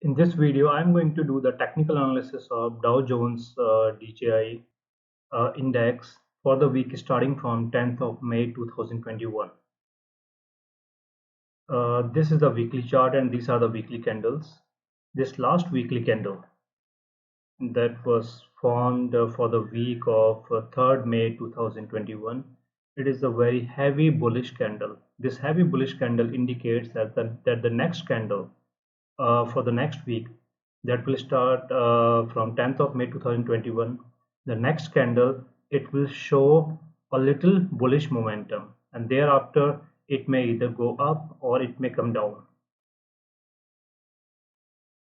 In this video, I'm going to do the technical analysis of Dow Jones DJI index for the week starting from 10th of May 2021. This is the weekly chart and these are the weekly candles. This last weekly candle that was formed for the week of 3rd May 2021. It is a very heavy bullish candle. This heavy bullish candle indicates that the next candle for the next week that will start from 10th of May 2021. The next candle, it will show a little bullish momentum, and thereafter it may either go up or it may come down.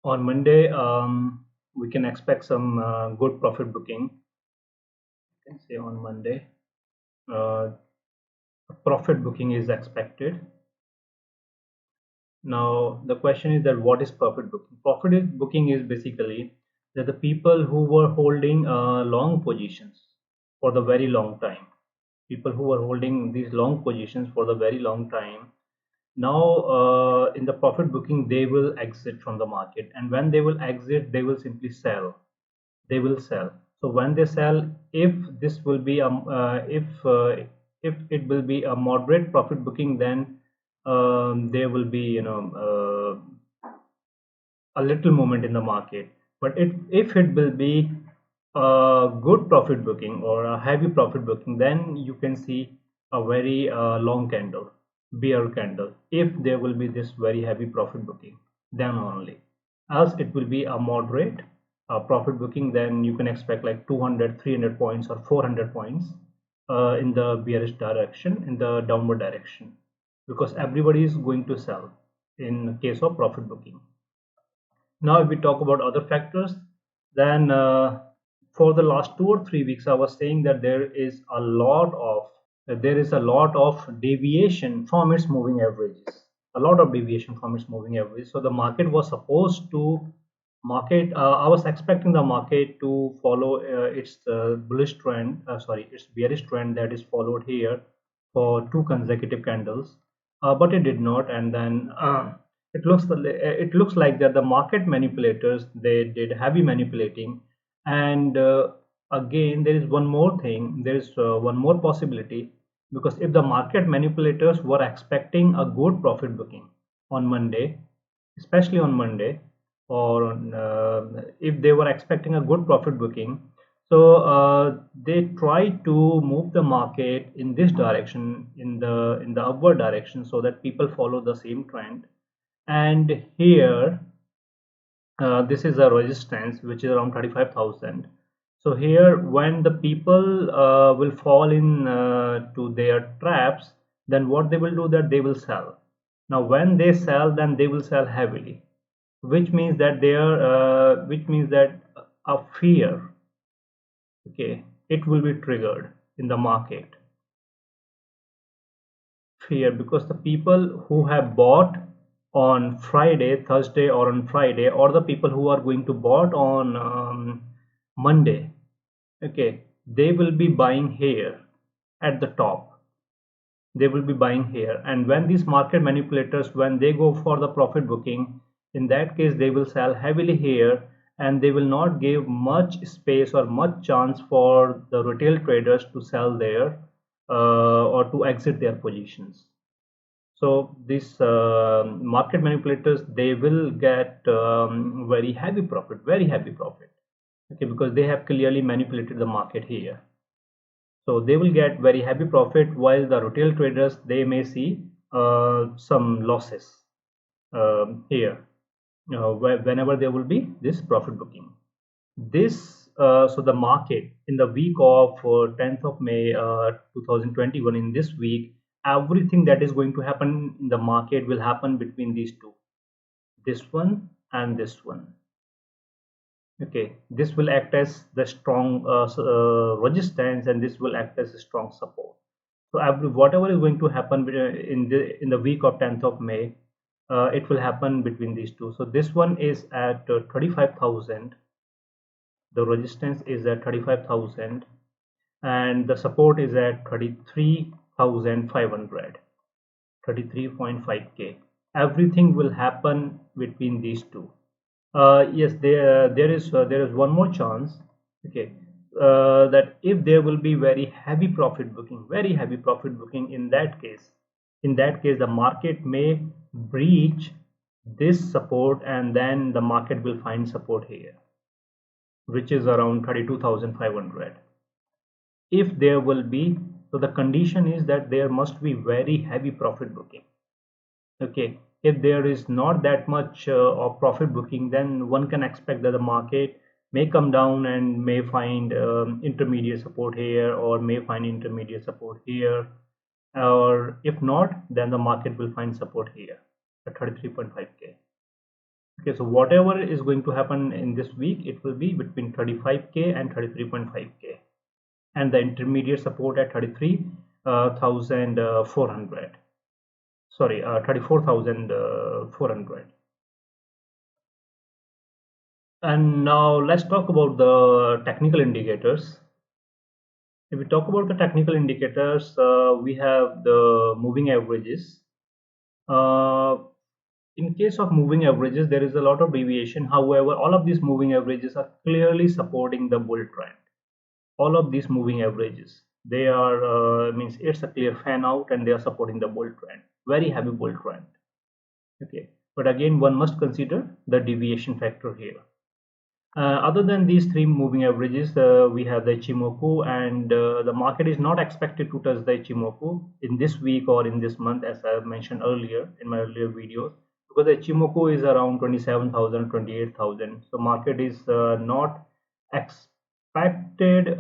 On Monday, we can expect some good profit booking. You can say on Monday, uh, profit booking is expected. Now, the question is that what is profit booking? Booking is basically that the people who were holding long positions for the very long time, people who were holding these long positions for the very long time, now in the profit booking, they will exit from the market. And when they will exit, they will simply sell. They will sell. So when they sell, if this will be if it will be a moderate profit booking, then there will be a little movement in the market. But if it will be a good profit booking or a heavy profit booking, then you can see a very long candle, bear candle. If there will be this very heavy profit booking, then only. Else it will be a moderate profit booking. Then you can expect like 200, 300 points or 400 points in the bearish direction, in the downward direction, because everybody is going to sell in case of profit booking. Now, if we talk about other factors, then for the last 2 or 3 weeks, I was saying that there is a lot of deviation from its moving averages, a lot of deviation from its moving average. So the market was supposed to market. I was expecting the market to follow its bullish trend, its bearish trend that is followed here for two consecutive candles, but it did not. And then it looks like that the market manipulators, they did heavy manipulating. And again, there is one more thing, there is one more possibility, because if the market manipulators were expecting a good profit booking on Monday, especially on Monday, or if they were expecting a good profit booking, so they try to move the market in this direction, in the upward direction, so that people follow the same trend. And here this is a resistance which is around 35,000. So here, when the people will fall in to their traps, then what they will do, that they will sell. Now when they sell, then they will sell heavily, which means that a fear, okay, it will be triggered in the market. Fear, because the people who have bought on Friday, Thursday, or on Friday, or the people who are going to bought on Monday, okay, they will be buying here at the top. They will be buying here, and when these market manipulators, when they go for the profit booking, in that case they will sell heavily here, and they will not give much space or much chance for the retail traders to sell there or to exit their positions. So these market manipulators, they will get very heavy profit, okay, because they have clearly manipulated the market here. So they will get very heavy profit, while the retail traders, they may see some losses here whenever there will be this profit booking. So the market in the week of 10th of May 2021, in this week, everything that is going to happen in the market will happen between these two, this one and this one. Okay, this will act as the strong resistance, and this will act as a strong support. So whatever is going to happen in the week of 10th of May, it will happen between these two. So this one is at 35,000. The resistance is at 35,000, and the support is at 33,500, 33.5k. Everything will happen between these two. Yes, there is one more chance. Okay, that if there will be very heavy profit booking in that case, the market may breach this support, and then the market will find support here, which is around 32,500. If there will be, so the condition is that there must be very heavy profit booking. Okay, if there is not that much of profit booking, then one can expect that the market may come down and may find intermediate support here, or may find intermediate support here, or if not, then the market will find support here at 33.5k. Okay, so whatever is going to happen in this week, it will be between 35k and 33.5k, and the intermediate support at 33,400. Sorry, 34,400. And now let's talk about the technical indicators. If we talk about the technical indicators, we have the moving averages. Uh, in case of moving averages, there is a lot of deviation. However, all of these moving averages are clearly supporting the bull trend. All of these moving averages, they are means it's a clear fan out, and they are supporting the bull trend, very heavy bull trend. Okay, but again, one must consider the deviation factor here. Other than these three moving averages, we have the Ichimoku, and the market is not expected to touch the Ichimoku in this week or in this month, as I mentioned earlier in my earlier videos, because the Ichimoku is around 27,000, 28,000. So market is not expected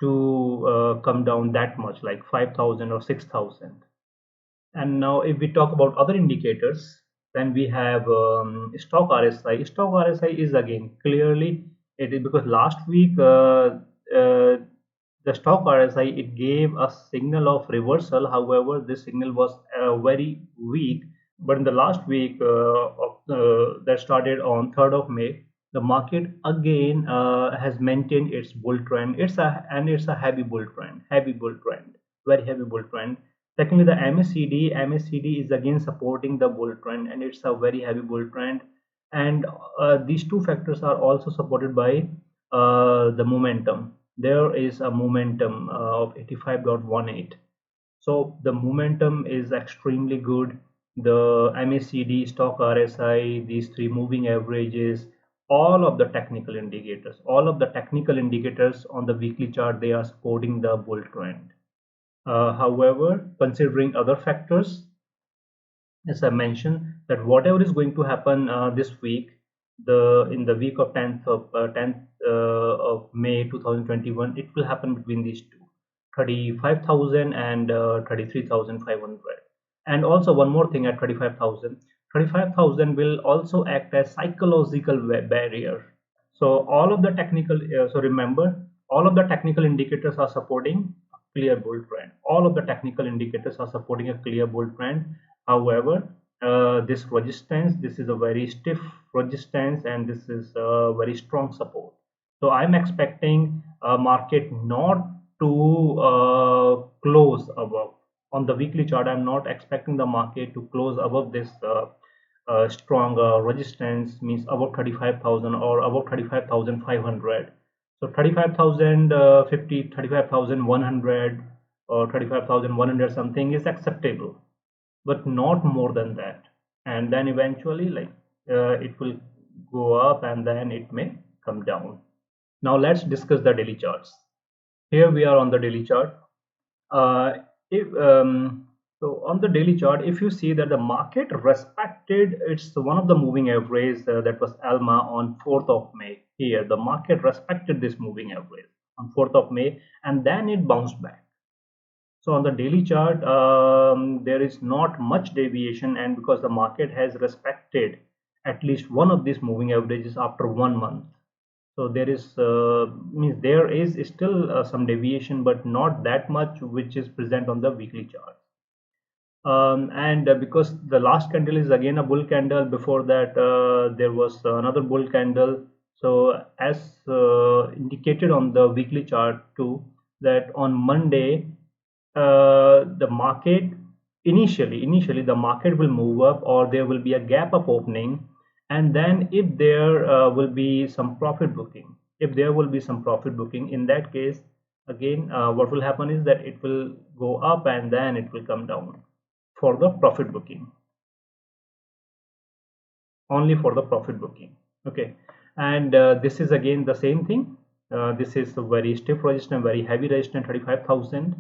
to come down that much, like 5,000 or 6,000. And now if we talk about other indicators, then we have stock RSI. Stock RSI is again clearly, it is because last week the stock RSI, it gave a signal of reversal. However, this signal was very weak. But in the last week that started on 3rd of May, the market again has maintained its bull trend. It's a heavy bull trend, very heavy bull trend. Secondly, the MACD is again supporting the bull trend, and it's a very heavy bull trend. And these two factors are also supported by the momentum. There is a momentum of 85.18. So the momentum is extremely good. The MACD, stock RSI, these three moving averages, all of the technical indicators on the weekly chart, they are supporting the bull trend. However, considering other factors, as I mentioned, that whatever is going to happen this week, the in the week of 10th of May 2021, it will happen between these two, 35,000 and 33,500. And also one more thing, at 35,000 will also act as psychological barrier. So all of the technical, so remember, all of the technical indicators are supporting a clear bull trend. All of the technical indicators are supporting a clear bull trend. However, this resistance, this is a very stiff resistance, and this is a very strong support. So I'm expecting a market not to close above. On the weekly chart, I'm not expecting the market to close above this strong resistance, means above 35,000 or above 35,500. So 35,050, 35,100 or 35,100 something is acceptable, but not more than that. And then eventually, like it will go up, and then it may come down. Now let's discuss the daily charts. Here we are on the daily chart. uh, if so on the daily chart, if you see that the market respected its one of the moving average, that was ALMA, on 4th of May. Here the market respected this moving average on 4th of May, and then it bounced back. So on the daily chart, there is not much deviation, and because the market has respected at least one of these moving averages after 1 month, so there is means there is still some deviation, but not that much, which is present on the weekly chart. And because the last candle is again a bull candle, before that there was another bull candle. So as indicated on the weekly chart too, that on Monday the market initially the market will move up, or there will be a gap up opening, and then if there will be some profit booking, in that case, again, what will happen is that it will go up and then it will come down for the profit booking, only for the profit booking. Okay, and this is again the same thing. This is a very stiff resistance, very heavy resistance, 35,000.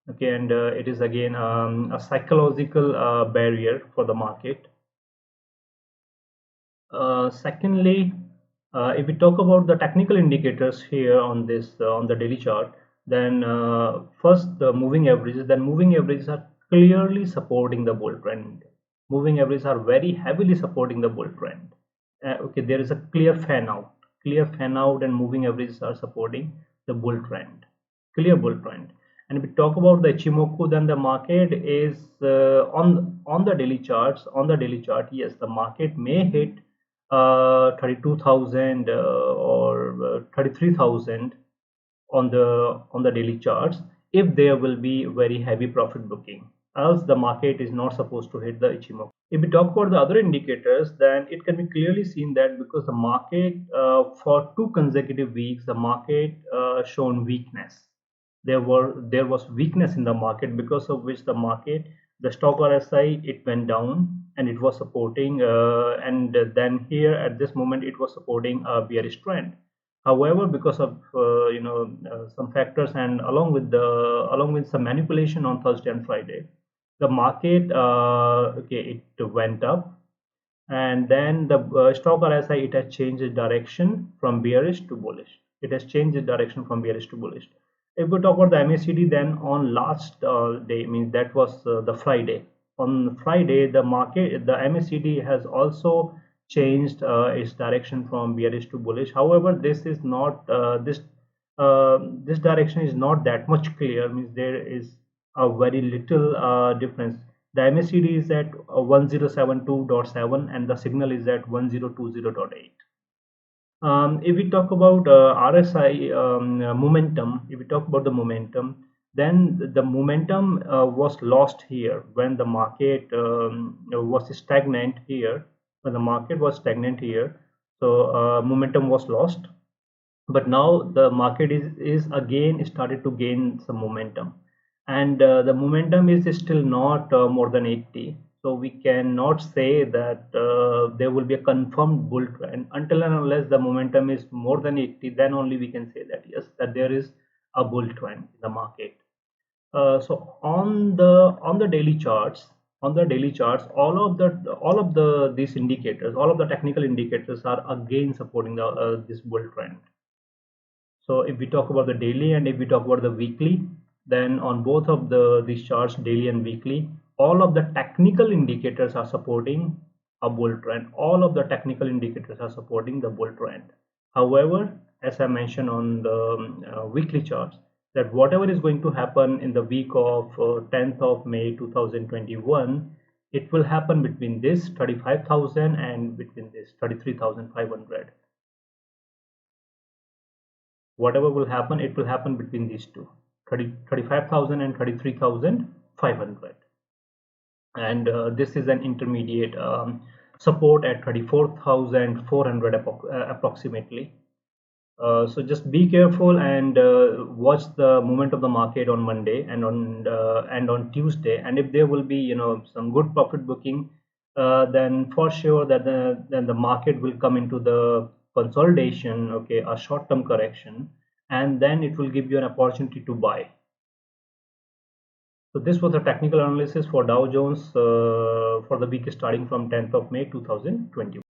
Okay, and it is again a psychological barrier for the market. Secondly, if we talk about the technical indicators here on this on the daily chart, then first the moving averages. Then moving averages are clearly supporting the bull trend. Moving averages are very heavily supporting the bull trend. Okay, there is a clear fan out, and moving averages are supporting the bull trend, clear bull trend. And if we talk about the Ichimoku, then the market is on the daily charts. On the daily chart, yes, the market may hit 32,000 or 33,000 on the daily charts if there will be very heavy profit booking, else the market is not supposed to hit the Ichimoku. If we talk about the other indicators, then it can be clearly seen that because the market for 2 consecutive weeks, the market shown weakness. There was weakness in the market, because of which the stock RSI, it went down and it was supporting, and then here at this moment it was supporting a bearish trend. However, because of some factors, and along with some manipulation on Thursday and Friday, the market, okay, it went up, and then the stock RSI, it has changed its direction from bearish to bullish. It has changed its direction from bearish to bullish. If we talk about the MACD, then on last day, means that was the Friday. On Friday, the MACD has also changed its direction from bearish to bullish. However, this is not this direction is not that much clear. Means there is a very little difference. The MACD is at 1072.7 and the signal is at 1020.8. If we talk about RSI momentum, if we talk about the momentum, then the momentum was lost here when the market was stagnant here. When the market was stagnant here, so momentum was lost. But now the market is again started to gain some momentum, and the momentum is still not more than 80. So we cannot say that there will be a confirmed bull trend until and unless the momentum is more than 80. Then only we can say that yes, that there is a bull trend in the market. So on the daily charts, all of the these indicators, all of the technical indicators are again supporting this bull trend. So if we talk about the daily and if we talk about the weekly, then on both of these charts, daily and weekly, all of the technical indicators are supporting a bull trend. All of the technical indicators are supporting the bull trend. However, as I mentioned on the weekly charts, that whatever is going to happen in the week of 10th of May 2021, it will happen between this 35,000 and between this 33,500. Whatever will happen, it will happen between these two, 35,000 and 33,500. And this is an intermediate support at 34,400 approximately. So just be careful and watch the movement of the market on Monday and on Tuesday. And if there will be some good profit booking, then for sure that then the market will come into the consolidation, okay, a short-term correction, and then it will give you an opportunity to buy. So this was a technical analysis for Dow Jones for the week starting from 10th of May 2020.